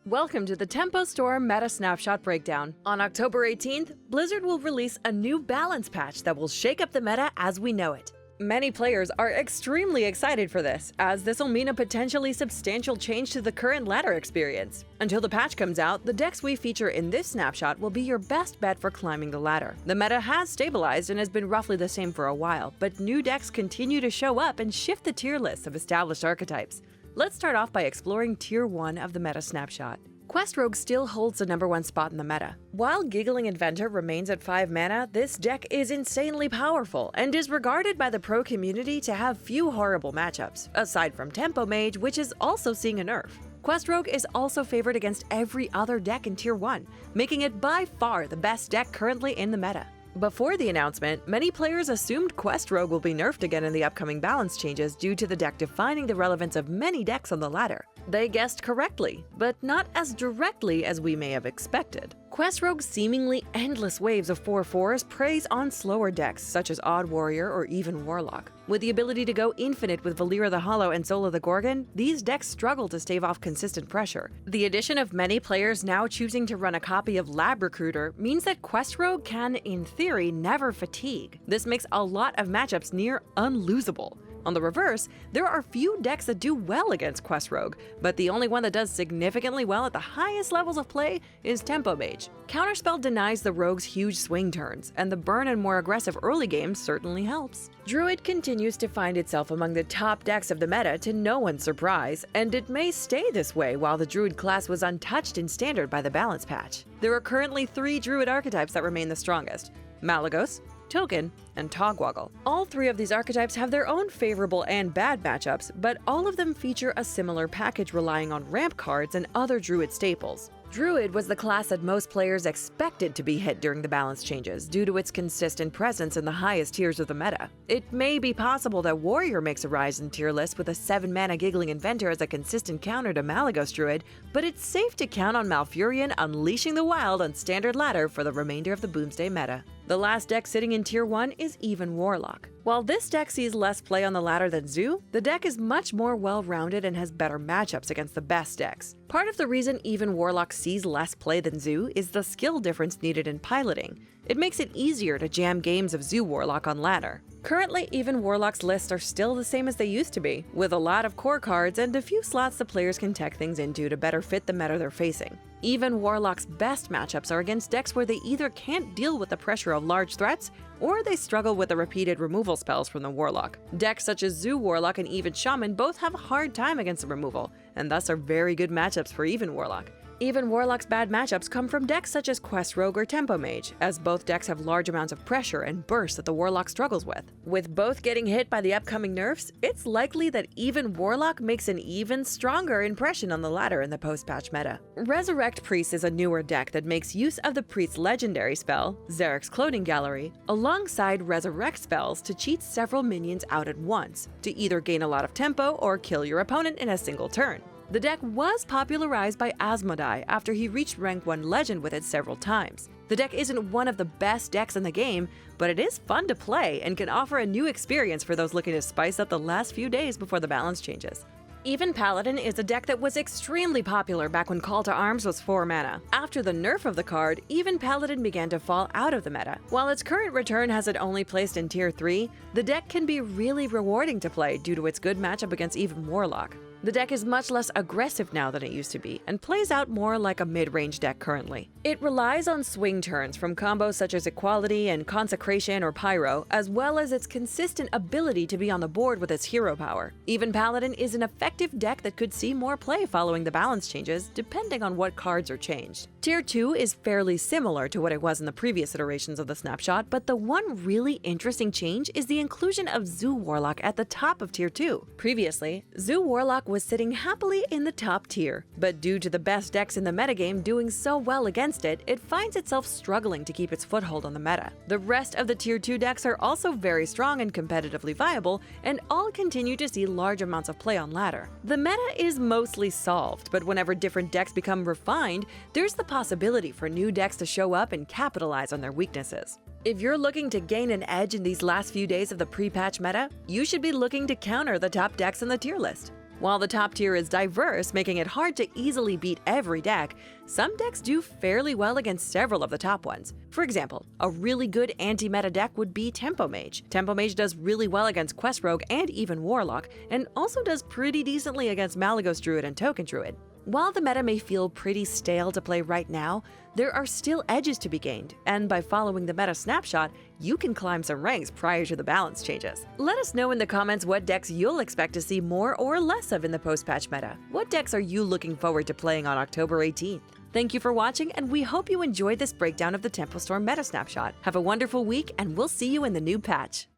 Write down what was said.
Welcome to the Tempo Store Meta Snapshot Breakdown. On October 18th, Blizzard will release a new balance patch that will shake up the meta as we know it. Many players are extremely excited for this, as this will mean a potentially substantial change to the current ladder experience. Until the patch comes out, the decks we feature in this snapshot will be your best bet for climbing the ladder. The meta has stabilized and has been roughly the same for a while, but new decks continue to show up and shift the tier lists of established archetypes. Let's start off by exploring Tier 1 of the Meta Snapshot. Quest Rogue still holds the #1 spot in the meta. While Giggling Inventor remains at 5 mana, this deck is insanely powerful and is regarded by the pro community to have few horrible matchups, aside from Tempo Mage, which is also seeing a nerf. Quest Rogue is also favored against every other deck in Tier 1, making it by far the best deck currently in the meta. Before the announcement, many players assumed Quest Rogue will be nerfed again in the upcoming balance changes due to the deck defining the relevance of many decks on the ladder. They guessed correctly, but not as directly as we may have expected. Quest Rogue's seemingly endless waves of 4/4s preys on slower decks such as Odd Warrior or even Warlock. With the ability to go infinite with Valeera the Hollow and Sola the Gorgon, these decks struggle to stave off consistent pressure. The addition of many players now choosing to run a copy of Lab Recruiter means that Quest Rogue can, in theory, never fatigue. This makes a lot of matchups near unlosable. On the reverse, there are few decks that do well against Quest Rogue, but the only one that does significantly well at the highest levels of play is Tempo Mage. Counterspell denies the Rogue's huge swing turns, and the burn and more aggressive early game certainly helps. Druid continues to find itself among the top decks of the meta to no one's surprise, and it may stay this way while the Druid class was untouched in Standard by the balance patch. There are currently 3 Druid archetypes that remain the strongest: Malygos, Token, and Togwaggle. All 3 of these archetypes have their own favorable and bad matchups, but all of them feature a similar package relying on ramp cards and other Druid staples. Druid was the class that most players expected to be hit during the balance changes due to its consistent presence in the highest tiers of the meta. It may be possible that Warrior makes a rise in tier list with a 7-mana Giggling Inventor as a consistent counter to Malygos Druid, but it's safe to count on Malfurion unleashing the wild on Standard ladder for the remainder of the Boomsday meta. The last deck sitting in Tier 1 is Even Warlock. While this deck sees less play on the ladder than Zoo, the deck is much more well-rounded and has better matchups against the best decks. Part of the reason Even Warlock sees less play than Zoo is the skill difference needed in piloting. It makes it easier to jam games of Zoo Warlock on ladder. Currently, Even Warlock's lists are still the same as they used to be, with a lot of core cards and a few slots the players can tech things into to better fit the meta they're facing. Even Warlock's best matchups are against decks where they either can't deal with the pressure of large threats, or they struggle with the repeated removal spells from the Warlock. Decks such as Zoo Warlock and Even Shaman both have a hard time against the removal, and thus are very good matchups for Even Warlock. Even Warlock's bad matchups come from decks such as Quest Rogue or Tempo Mage, as both decks have large amounts of pressure and burst that the Warlock struggles with. With both getting hit by the upcoming nerfs, it's likely that Even Warlock makes an even stronger impression on the ladder in the post-patch meta. Resurrect Priest is a newer deck that makes use of the Priest's legendary spell, Zarek's Cloning Gallery, alongside Resurrect spells to cheat several minions out at once, to either gain a lot of tempo or kill your opponent in a single turn. The deck was popularized by Asmodai after he reached rank 1 legend with it several times. The deck isn't one of the best decks in the game, but it is fun to play and can offer a new experience for those looking to spice up the last few days before the balance changes. Even Paladin is a deck that was extremely popular back when Call to Arms was 4 mana. After the nerf of the card, Even Paladin began to fall out of the meta. While its current return has it only placed in Tier 3, the deck can be really rewarding to play due to its good matchup against Even Warlock. The deck is much less aggressive now than it used to be, and plays out more like a mid-range deck currently. It relies on swing turns from combos such as Equality and Consecration or Pyro, as well as its consistent ability to be on the board with its hero power. Even Paladin is an effective deck that could see more play following the balance changes, depending on what cards are changed. Tier 2 is fairly similar to what it was in the previous iterations of the snapshot, but the one really interesting change is the inclusion of Zoo Warlock at the top of Tier 2. Previously, Zoo Warlock was sitting happily in the top tier, but due to the best decks in the metagame doing so well against it, it finds itself struggling to keep its foothold on the meta. The rest of the Tier 2 decks are also very strong and competitively viable, and all continue to see large amounts of play on ladder. The meta is mostly solved, but whenever different decks become refined, there's the possibility for new decks to show up and capitalize on their weaknesses. If you're looking to gain an edge in these last few days of the pre-patch meta, you should be looking to counter the top decks in the tier list. While the top tier is diverse, making it hard to easily beat every deck, some decks do fairly well against several of the top ones. For example, a really good anti-meta deck would be Tempo Mage. Tempo Mage does really well against Quest Rogue and even Warlock, and also does pretty decently against Malygos Druid and Token Druid. While the meta may feel pretty stale to play right now, there are still edges to be gained, and by following the Meta Snapshot, you can climb some ranks prior to the balance changes. Let us know in the comments what decks you'll expect to see more or less of in the post-patch meta. What decks are you looking forward to playing on October 18th? Thank you for watching, and we hope you enjoyed this breakdown of the Tempo Storm Meta Snapshot. Have a wonderful week, and we'll see you in the new patch.